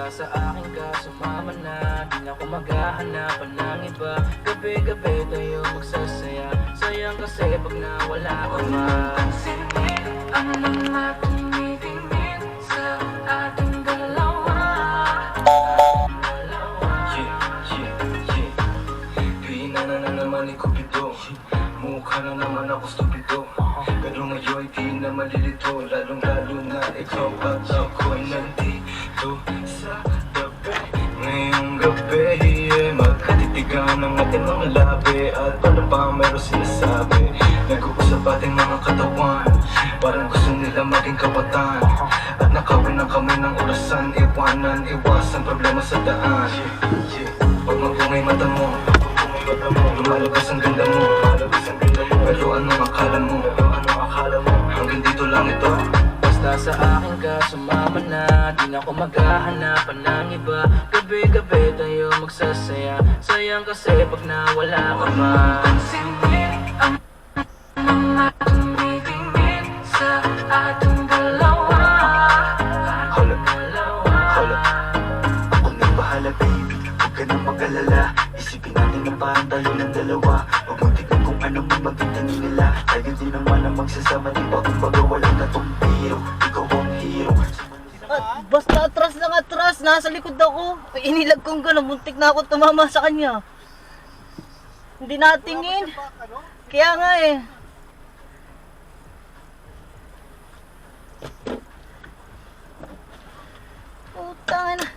Basta sa akin ka sumama na, di na ako maghahanapan ng iba. Gabi-gabi tayo magsasaya, sayang kasi pag nawala ka pa. Pansinin ang mga tumitingin sa ating dalawa. Pihina na naman ni Cupido, mukha na naman ako stupido. Pero ngayon di na malilito, lalong-lalo na ikaw at ako'y nandito sa tabi. Ngayong gabi, magkatitigan ang ating mga labi. At paano pa meron sinasabi, nag-uusap ating mga katawan, parang gusto nila maging kapatan. At nakawin ang kami ng orasan, iwanan, iwasan problema sa daan. Pag magbungay mata mo, lumalabas ang ganda mo. Pero anong akala mo? Hanggang dito lang ito. Basta sa akin ka sumama na, di na ako maghahanapan ng iba. Gabi-gabi tayo magsasaya, sayang kasi pag nawala ka pa. Pansinin ang mga tumitingin sa ating dalawa. Hold up. Ako nang bahala baby, huwag ka nang mag-alala. Isipin natin na parang tayo ng dalawa. Huwag mong tignan kung ano man maging tingin nila. Tayo din naman ang magsasama, di ba? Kumbaga walang katumpiro, ikaw ang hero. Basta atras, nasa likod ako. Inilag kong gano'n, muntik na ako tumama sa kanya. Hindi natingin. Kaya nga eh. Putang ina.